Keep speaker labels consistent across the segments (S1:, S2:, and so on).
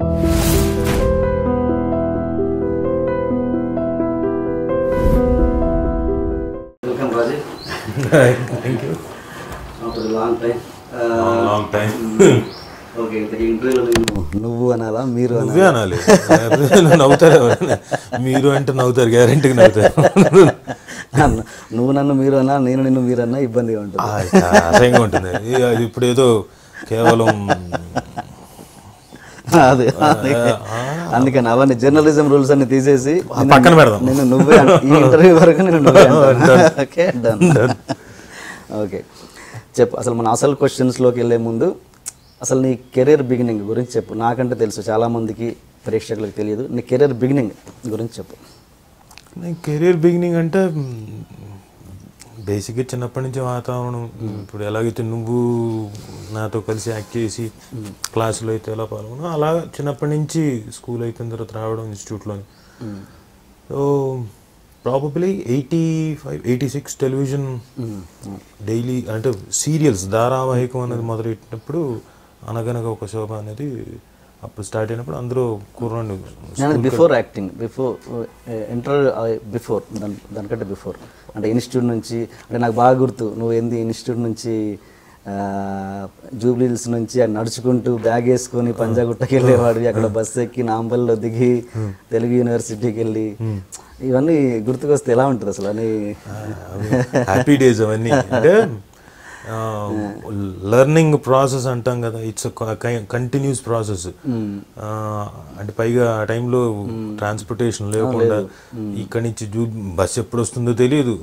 S1: Welcome, Raji.
S2: Thank you.
S1: After a long time.
S2: Long time.
S1: Okay, ఇంతకీ ఇంటర్వ్యూలో నువ్వు అనాలా మీరు
S2: నువ్వే అనాలి. నవ్వుతారు ఎవరైనా. మీరు అంటే నవ్వుతారు, గ్యారెంటీగా నవ్వుతారు.
S1: నువ్వు నన్ను మీరు అన్నా, నేను నిన్ను మీరు అన్నా ఇబ్బందిగా ఉంటుంది,
S2: అసహ్యంగా ఉంటుంది. అది ఇప్పుడు ఏదో కేవలం
S1: అదే అందుకని అవన్నీ జర్నలిజం రూల్స్ అన్ని తీసేసి
S2: పక్కన పెడదాం.
S1: నేను నువ్వే ఈ ఇంటర్వ్యూ వరకు నేను నువ్వే ఓకే డన్. ఓకే చెప్పు, అసలు మన అసలు క్వశ్చన్స్లోకి వెళ్ళే ముందు అసలు నీ కెరీర్ బిగినింగ్ గురించి చెప్పు. నాకంటే తెలుసు, చాలామందికి ప్రేక్షకులకు తెలియదు. నీ కెరీర్ బిగినింగ్ గురించి చెప్పు.
S2: నేను కెరీర్ బిగినింగ్ అంటే బేసిక్గా చిన్నప్పటి నుంచి వాతావరణం, ఇప్పుడు ఎలాగైతే నువ్వు నాతో కలిసి యాక్ట్ చేసి క్లాసులో అయితే ఎలా పాల్గొన్నా, అలా చిన్నప్పటి నుంచి స్కూల్ అయిపోయిన తర్వాత రావడం ఇన్స్టిట్యూట్లో. సో ప్రాబబ్లీ 85-86 టెలివిజన్ డైలీ అంటే సీరియల్స్ ధారావాహికం అనేది మొదలెట్టినప్పుడు అనగనగా ఒక శోభ అనేది అప్పుడు స్టార్ట్ అయినప్పుడు అందరూ కూర్చోండి.
S1: బిఫోర్ యాక్టింగ్, బిఫోర్ దానికంటే బిఫోర్ అంటే ఇన్స్టిట్యూట్ నుంచి, అంటే నాకు బాగా గుర్తు, నువ్వు ఏంది ఇన్స్టిట్యూట్ నుంచి జూబ్లీహిల్స్ నుంచి నడుచుకుంటూ బ్యాగ్ వేసుకొని పంజాగుట్టకి వెళ్ళేవాడు, అక్కడ బస్సు ఎక్కి నాంపల్లిలో దిగి తెలుగు యూనివర్సిటీకి వెళ్ళి, ఇవన్నీ గుర్తుకొస్తే ఎలా ఉంటుంది అసలు? అని
S2: హ్యాపీ డేస్ అవన్నీ. అంటే లెర్నింగ్ ప్రాసెస్ అంటాం కదా, ఇట్స్ కంటిన్యూస్ ప్రాసెస్. అంటే పైగా ఆ టైంలో ట్రాన్స్పోర్టేషన్ లేకుండా ఇక్కడి నుంచి బస్ ఎప్పుడు వస్తుందో తెలియదు,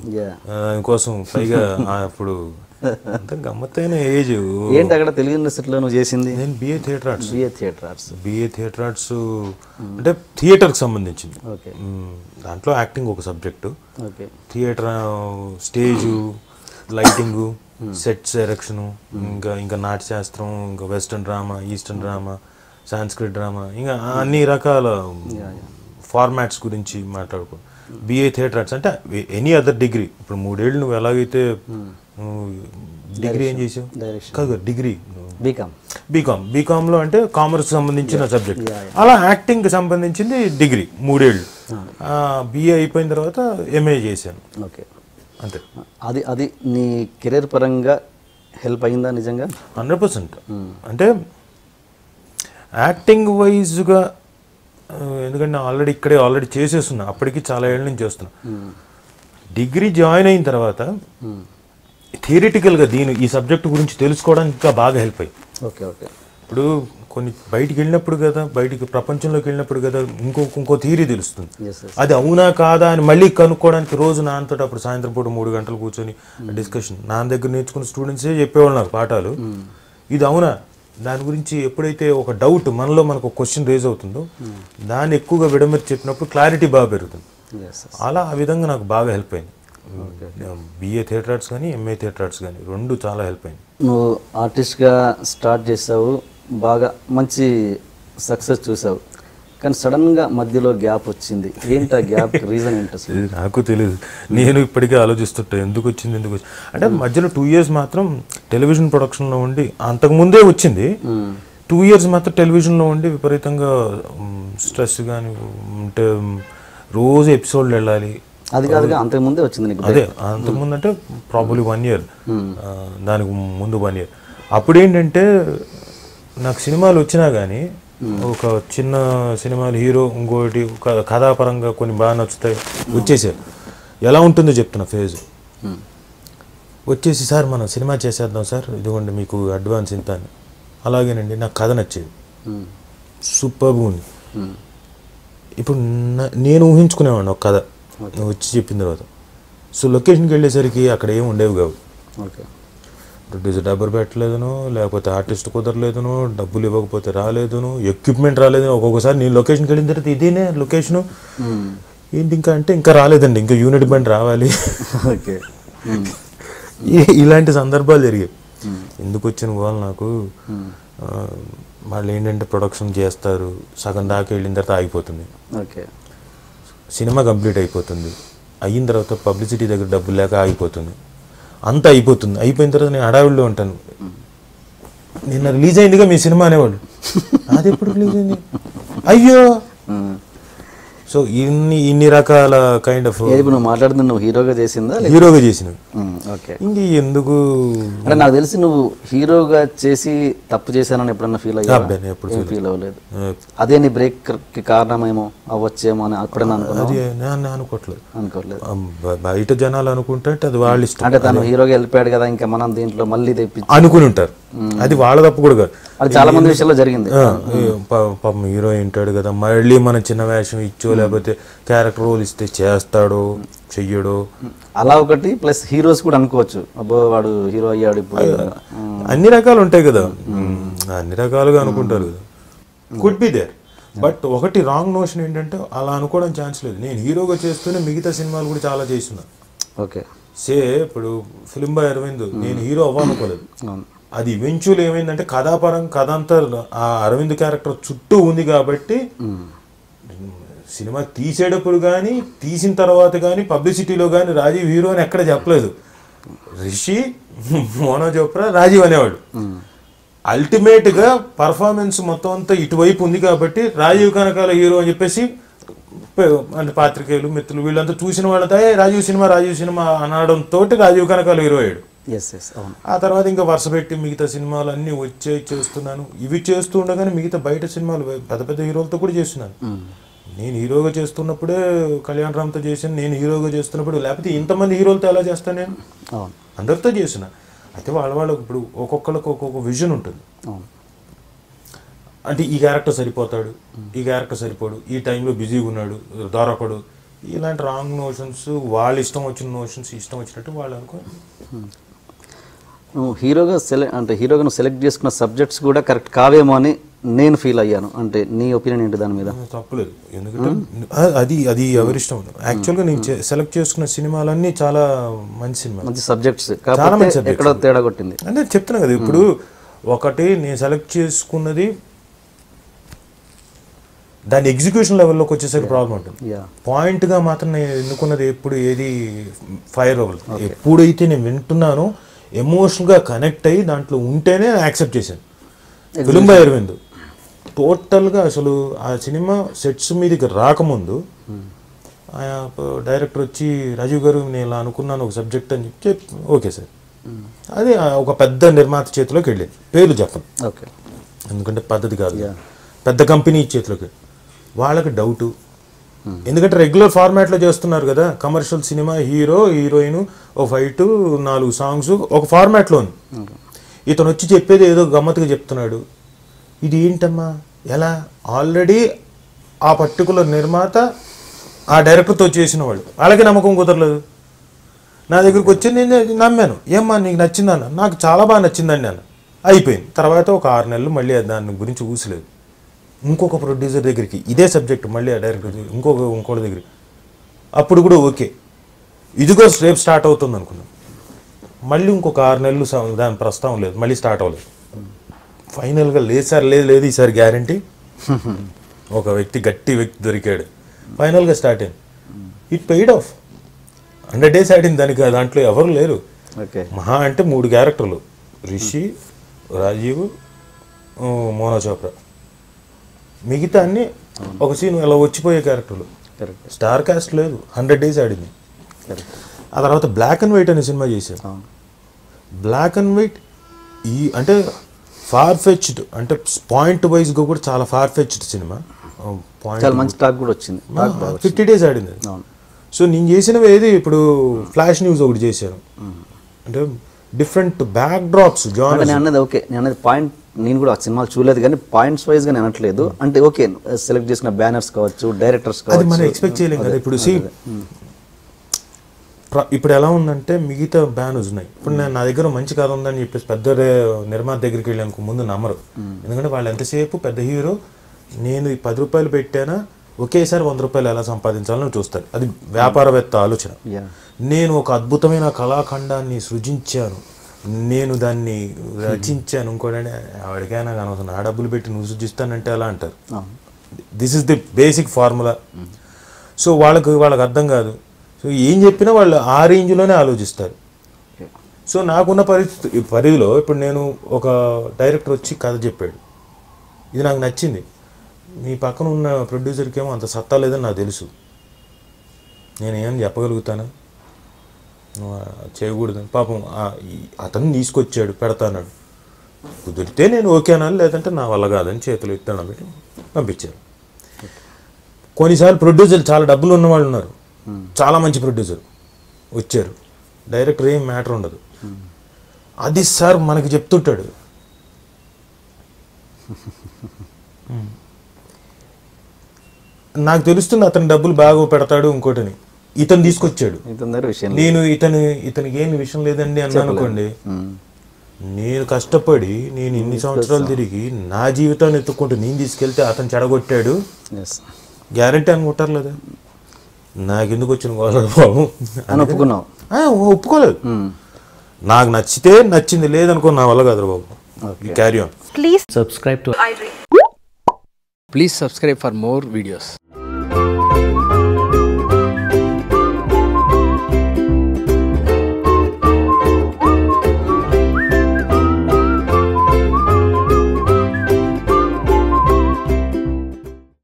S2: దానికోసం పైగా అప్పుడు అంత గమ్మత్తైన ఏజ్.
S1: ఏంటి అక్కడ తెలుగు యూనివర్సిటీలో నువ్వు చేసింది?
S2: నేను బిఏ థియేటర్ ఆర్ట్స్ అంటే థియేటర్కి సంబంధించింది. దాంట్లో యాక్టింగ్ ఒక subject, theatre stage, lighting, sets erection, ఇంకా నాట్యశాస్త్రం, ఇంకా western drama, eastern drama, Sanskrit drama, ఇంకా అన్ని రకాల ఫార్మాట్స్ గురించి మాట్లాడుకో. బిఏ థియేటర్ ఆర్ట్స్ అంటే ఎనీ అదర్ డిగ్రీ. ఇప్పుడు 3 ఏళ్ళు నువ్వు ఎలాగైతే డిగ్రీ ఏం చేసావు కాదు, డిగ్రీ బీకామ్లో అంటే కామర్స్ సంబంధించిన సబ్జెక్ట్, అలా యాక్టింగ్కి సంబంధించింది డిగ్రీ 3 ఏళ్ళు. బిఏ అయిపోయిన తర్వాత ఎంఏ చేశాను.
S1: ఓకే,
S2: అంతే.
S1: అది నీ కెరీర్ పరంగా హెల్ప్ అయిందా నిజంగా?
S2: 100%. అంటే యాక్టింగ్ వైజ్గా, ఎందుకంటే ఆల్రెడీ చేసేస్తున్నా, అప్పటికి చాలా ఏళ్ళ నుంచి చేస్తున్నా. డిగ్రీ జాయిన్ అయిన తర్వాత థియరిటికల్గా ఈ సబ్జెక్ట్ గురించి తెలుసుకోవడానికి ఇంకా బాగా హెల్ప్ అయ్యి.
S1: Okay okay.
S2: ఇప్పుడు కొన్ని బయటికి వెళ్ళినప్పుడు కదా, బయటికి ప్రపంచంలోకి వెళ్ళినప్పుడు కదా ఇంకో థియరీ తెలుస్తుంది. అది అవునా కాదా అని మళ్ళీ కనుక్కోవడానికి రోజు నాన్నతో అప్పుడు సాయంత్రం పూట 3 గంటలు కూర్చొని డిస్కషన్. నాన్న దగ్గర నేర్చుకున్న స్టూడెంట్సే చెప్పేవాళ్ళు నాకు పాఠాలు. ఇది అవునా, దాని గురించి ఎప్పుడైతే ఒక డౌట్ మనకు క్వశ్చన్ రేజ్ అవుతుందో దాన్ని ఎక్కువగా విడమరి చెప్పినప్పుడు క్లారిటీ బాగా పెరుగుతుంది. అలా ఆ విధంగా నాకు బాగా హెల్ప్ అయింది. బిఏ థియేటర్ ఆర్ట్స్ కానీ ఎంఏ థియేటర్ ఆర్ట్స్ కానీ 2 చాలా హెల్ప్ అయింది.
S1: నువ్వు ఆర్టిస్ట్గా స్టార్ట్ చేసావు, బాగా మంచి సక్సెస్ చూసావు, కానీ సడన్గా మధ్యలో గ్యాప్ వచ్చింది. ఏంటి ఆ గ్యాప్ రీజన్ ఏంటి అసలు?
S2: నాకు తెలియదు, నేను ఇప్పటికే ఆలోచిస్తుంటా ఎందుకు వచ్చింది. అంటే మధ్యలో 2 years మాత్రం టెలివిజన్ ప్రొడక్షన్లో ఉండి, అంతకుముందే వచ్చింది 2 years మాత్రం టెలివిజన్లో ఉండి విపరీతంగా స్ట్రెస్ కానీ అంటే రోజు ఎపిసోడ్లు వెళ్ళాలి.
S1: అది కాదుగా అంతకుముందే వచ్చింది నీకు?
S2: అదే అంతకుముందు అంటే ప్రాబబ్లీ 1 year, దానికి ముందు 1 year. అప్పుడు ఏంటంటే నాకు సినిమాలు వచ్చినా కానీ ఒక చిన్న సినిమాలు హీరో ఇంకోటి కథాపరంగా కొన్ని బాగా నచ్చుతాయి, వచ్చేసారు. ఎలా ఉంటుందో చెప్తున్నా ఫేజ్. వచ్చేసి సార్ మనం సినిమా చేసేద్దాం సార్, ఇదిగోండి మీకు అడ్వాన్స్ ఇంత అని. అలాగేనండి, నాకు కథ నచ్చేది, సూపర్గా ఉంది. ఇప్పుడు నేను ఊహించుకునేవాడిని ఒక కథ వచ్చి చెప్పిన తర్వాత. సో లొకేషన్కి వెళ్ళేసరికి అక్కడ ఏమి ఉండేవి కావు. ప్రొడ్యూసర్ డబ్బులు పెట్టలేదునో, లేకపోతే ఆర్టిస్ట్ కుదరలేదునో, డబ్బులు ఇవ్వకపోతే రాలేదునో, ఎక్విప్మెంట్ రాలేదునో. ఒక్కొక్కసారి నేను లొకేషన్కి వెళ్ళిన తర్వాత ఇదేనే లొకేషను ఏంటి ఇంకా అంటే ఇంకా రాలేదండి, ఇంకా యూనిట్ బండి రావాలి. ఇలాంటి సందర్భాలు జరిగాయి. ఎందుకు వచ్చిన వాళ్ళు నాకు వాళ్ళు ఏంటంటే ప్రొడక్షన్ చేస్తారు, సగం దాకా వెళ్ళిన తర్వాత ఆగిపోతుంది. సినిమా కంప్లీట్ అయిపోతుంది, అయిన తర్వాత పబ్లిసిటీ దగ్గర డబ్బులు లేక ఆగిపోతుంది, అంతా అయిపోతుంది. అయిపోయిన తర్వాత నేను హడావిడిలో ఉంటాను. నిన్న రిలీజ్ అయిందిగా మీ సినిమా అనేవాళ్ళు. అది ఎప్పుడు రిలీజ్ అయింది? అయ్యో. సో ఇన్ని రకాల కైండ్ ఆఫ్
S1: ఇప్పుడు నువ్వు మాట్లాడుతున్నా నువ్వు హీరోగా చేసిందా?
S2: హీరోగా చేసినవి.
S1: ఓకే.
S2: ఇంక ఎందుకు
S1: అంటే నాకు తెలిసి నువ్వు హీరోగా చేసి తప్పు చేశానని ఎప్పుడన్నా ఫీల్ అయ్యా? ఫీల్ అవ్వలేదు. అదే నీ బ్రేక్ కి కారణమేమో అవ్వచ్చేమో అని అప్పుడన్నా అనుకోవట్లేదు.
S2: బయట జనాలు అనుకుంటే అది వాళ్ళ ఇష్టం.
S1: అంటే తను హీరోగా వెళ్ళిపోయాడు కదా ఇంకా మనం దీంట్లో మళ్ళీ తెప్పి
S2: అనుకుని ఉంటారు. అది వాళ్ళ తప్పు కూడా కాదు.
S1: అది చాలా మంది విషయాల్లో జరిగింది.
S2: పాపం హీరో ఉంటాడు కదా, మళ్ళీ మనం చిన్న వేషం ఇచ్చో లేకపోతే క్యారెక్టర్ రోల్ ఇస్తే చేస్తాడో చెయ్యడో
S1: అలా ఒకటి. ప్లస్ హీరోస్ కూడా అనుకోవచ్చు, అబ్బో వాడు హీరో అయ్యాడు ఇప్పుడు.
S2: అన్ని రకాలు ఉంటాయి కదా, అన్ని రకాలుగా అనుకుంటారు కదా. Could be there. బట్ ఒకటి రాంగ్ నోషన్ ఏంటంటే అలా అనుకోవడం ఛాన్స్ లేదు. నేను హీరోగా చేస్తూనే మిగతా సినిమాలు కూడా చాలా చేస్తున్నా.
S1: ఓకే.
S2: ఇప్పుడు ఫిలిం బాయ్ అరవింద్ నేను హీరో అవ్వాలనుకోలేదు. అది ఈవెంచువల్ ఏమైందంటే కథాపరం కథ అంతా ఆ అరవింద్ క్యారెక్టర్ చుట్టూ ఉంది కాబట్టి సినిమా తీసేటప్పుడు కానీ తీసిన తర్వాత కానీ పబ్లిసిటీలో కానీ రాజీవ్ హీరో అని ఎక్కడ చెప్పలేదు. రిషి, మోనో చోప్రా, రాజీవ్ అనేవాడు. అల్టిమేట్గా పర్ఫార్మెన్స్ మొత్తం అంతా ఇటువైపు ఉంది కాబట్టి రాజీవ్ కనకాల హీరో అని చెప్పేసి అంటే పాత్రికేయులు మిత్రులు వీళ్ళంతా చూసిన వాళ్ళతో రాజీవ్ సినిమా అనడంతో రాజీవ్ కనకాల హీరో అయ్యాడు. ఆ తర్వాత ఇంకా వరుస పెట్టి మిగతా సినిమాలు అన్నీ చేస్తున్నాను. ఇవి చేస్తూ ఉండగానే మిగతా బయట సినిమాలు పెద్ద పెద్ద హీరోలతో కూడా చేస్తున్నాను. నేను హీరోగా చేస్తున్నప్పుడే కళ్యాణ్ రామ్తో చేశాను. నేను హీరోగా చేస్తున్నప్పుడు లేకపోతే ఇంతమంది హీరోలతో ఎలా చేస్తాను? నేను అందరితో చేసిన. అయితే వాళ్ళకు ఇప్పుడు ఒక్కొక్కరికి ఒక్కొక్క విజన్ ఉంటుంది. అంటే ఈ క్యారెక్టర్ సరిపోతాడు, ఈ క్యారెక్టర్ సరిపోడు, ఈ టైంలో బిజీగా ఉన్నాడు, దొరకడు, ఇలాంటి రాంగ్ నోషన్స్, వాళ్ళ ఇష్టం వచ్చిన నోషన్స్ ఇష్టం వచ్చినట్టు వాళ్ళు అనుకో.
S1: నువ్వు హీరోగా నువ్వు సెలెక్ట్ చేసుకున్న సబ్జెక్ట్స్ కూడా కరెక్ట్ కావేమో అని నేను ఫీల్ అయ్యాను. అంటే నీ ఒపీనియన్ ఏంటి దాని మీద?
S2: తప్పులేదు, ఎందుకంటే అది ఎవరిష్టం. యాక్చువల్గా నేను సెలెక్ట్ చేసుకున్న సినిమాలన్నీ చాలా మంచి సినిమా, మంచి
S1: సబ్జెక్ట్స్, చాలా మంచి సబ్జెక్ట్. ఎక్కడో తేడా కొట్టింది
S2: అంటే చెప్తున్నా కదా. ఇప్పుడు ఒకటి నేను సెలెక్ట్ చేసుకున్నది దాని ఎగ్జిక్యూషన్ లెవెల్లోకి వచ్చేసరికి ప్రాబ్లం ఉంటుంది. పాయింట్గా మాత్రం నేను ఎన్నుకున్నది ఎప్పుడు ఏది ఫైర్ అవ్వదు. ఎప్పుడైతే నేను వింటున్నానో ఎమోషనల్గా కనెక్ట్ అయ్యి దాంట్లో ఉంటేనే యాక్సెప్ట్ చేశాను. ఫిలిం బాయ్ అరవింద్ టోటల్గా అసలు ఆ సినిమా సెట్స్ మీదకి రాకముందు డైరెక్టర్ వచ్చి రాజీవ్ గారు నేను ఇలా అనుకున్నాను ఒక సబ్జెక్ట్ అని చెప్పి ఓకే సార్, అది ఒక పెద్ద నిర్మాత చేతిలోకి వెళ్ళేది. పేర్లు చెప్పను ఎందుకంటే పద్ధతి కాదు. పెద్ద కంపెనీ చేతిలోకి వాళ్ళకి డౌటు, ఎందుకంటే రెగ్యులర్ ఫార్మాట్లో చేస్తున్నారు కదా. కమర్షియల్ సినిమా, హీరో హీరోయిన్, ఓ ఫైటు, 4 సాంగ్స్ ఒక ఫార్మాట్లో ఉంది. ఇతను వచ్చి చెప్పేది ఏదో గమ్మత్తుగా చెప్తున్నాడు. ఇది ఏంటమ్మా ఎలా? ఆల్రెడీ ఆ పర్టికులర్ నిర్మాత ఆ డైరెక్టర్తో చేసిన వాళ్ళు, వాళ్ళకి నమ్మకం కుదరలేదు. నా దగ్గరికి వచ్చి నేను నమ్మాను. ఏమ్మా నీకు నచ్చిందన్న? నాకు చాలా బాగా నచ్చిందండి అన్న. అయిపోయింది. తర్వాత ఒక 6 నెలలు మళ్ళీ దాని గురించి ఊసలేదు. ఇంకొక ప్రొడ్యూసర్ దగ్గరికి ఇదే సబ్జెక్ట్ మళ్ళీ ఆ డైరెక్టర్ ఇంకోటి దగ్గరికి, అప్పుడు కూడా ఓకే, ఇదిగో రేపు స్టార్ట్ అవుతుంది అనుకున్నాం. మళ్ళీ ఇంకొక 6 నెలలు దాని ప్రస్తావం లేదు, మళ్ళీ స్టార్ట్ అవ్వలేదు. ఫైనల్గా లేదు సార్, లేదు ఈసారి గ్యారంటీ. ఒక గట్టి వ్యక్తి దొరికాడు, ఫైనల్గా స్టార్ట్ అయింది. It paid of. 100 days ఆడింది దానికి. దాంట్లో ఎవరు లేరు. మహా అంటే 3 క్యారెక్టర్లు, రిషి, రాజీవ్, మోనో చోప్రా. మిగతా అన్ని ఒక సీన్ ఇలా వచ్చిపోయే క్యారెక్టర్లు. స్టార్ కాస్ట్ లేదు. 100 days ఆడింది. ఆ తర్వాత బ్లాక్ అండ్ వైట్ అనే సినిమా చేశారు. బ్లాక్ అండ్ వైట్ అంటే ఫార్ ఫెచ్డ్, అంటే పాయింట్ వైజ్గా కూడా చాలా ఫార్ ఫెచ్డ్ సినిమా.
S1: మంచి టాక్ కూడా వచ్చింది.
S2: 50 days ఆడింది. సో నేను చేసినవి ఏది ఇప్పుడు ఫ్లాష్ న్యూస్ ఒకటి చేశాను. అంటే డిఫరెంట్ బ్యాక్ డ్రాప్స్.
S1: నేను అన్నది ఓకే, నేను అన్నది పాయింట్. నేను కూడా ఆ సినిమాలు చూడలేదు కానీ పాయింట్స్ వైజ్గా నేను అనట్లేదు. అంటే ఓకే, సెలెక్ట్ చేసిన బ్యానర్స్ కావచ్చు, డైరెక్టర్స్ కావచ్చు,
S2: అది మనం ఎక్స్పెక్ట్ చేయలేం కదా. ఇప్పుడు ఎలా ఉందంటే మిగతా బ్యానర్స్ ఉన్నాయి. ఇప్పుడు నా దగ్గర మంచి కథ ఉందని చెప్పేసి పెద్ద నిర్మాత దగ్గరికి వెళ్ళాను ముందు నమ్మరు. ఎందుకంటే వాళ్ళు ఎంతసేపు పెద్ద హీరో, నేను 10 రూపాయలు పెట్టానా ఒకేసారి 100 రూపాయలు ఎలా సంపాదించాలని చూస్తారు. అది వ్యాపారవేత్త ఆలోచన. నేను ఒక అద్భుతమైన కళాఖండాన్ని సృజించాను, నేను దాన్ని రచించాను. ఇంకోటి వాడికైనా అనవసరం, ఆ డబ్బులు పెట్టి నువ్వు సృజిస్తానంటే ఎలా అంటారు. This is the basic formula. So వాళ్ళకి అర్థం కాదు. సో ఏం చెప్పినా వాళ్ళు ఆ రేంజ్లోనే ఆలోచిస్తారు. సో నాకున్న పరిధిలో ఇప్పుడు నేను ఒక డైరెక్టర్ వచ్చి కథ చెప్పాడు, ఇది నాకు నచ్చింది. మీ పక్కన ఉన్న ప్రొడ్యూసర్కి ఏమో అంత సత్తా లేదని నాకు తెలుసు, నేనేం చెప్పగలుగుతాను, నువ్వు చేయకూడదు. పాపం అతను తీసుకొచ్చాడు, పెడతాన్నాడు, కుదిరితే నేను ఓకే అనాలి, లేదంటే నా వల్ల కాదని చేతులు ఎత్తాను పెట్టి పంపించారు. కొన్నిసార్లు ప్రొడ్యూసర్లు చాలా డబ్బులు ఉన్నవాళ్ళు ఉన్నారు, చాలా మంచి ప్రొడ్యూసర్ వచ్చారు, డైరెక్టర్ ఏం మ్యాటర్ ఉండదు, అది సార్ మనకి చెప్తుంటాడు. నాకు తెలుస్తుంది అతను డబ్బులు బాగా పెడతాడు ఇంకోటని, ఇతను తీసుకొచ్చాడు, నేను ఇతనికి ఏమి విషయం లేదండి అన్నా అనుకోండి, నేను కష్టపడి నేను ఇన్ని సంవత్సరాలు తిరిగి నా జీవితాన్ని ఎత్తుక్కుంటూ నేను తీసుకెళ్తే అతను చెడగొట్టాడు, గ్యారంటీ అనుకుంటారు లేదా, నాకు ఎందుకు వచ్చిన బాబు అని
S1: ఒప్పుకున్నావు?
S2: ఒప్పుకోలేదు. నాకు నచ్చితే నచ్చింది, లేదనుకో నా వల్ల కాదు బాబు. Carry on.
S3: Please subscribe to iDream. Please subscribe for more videos.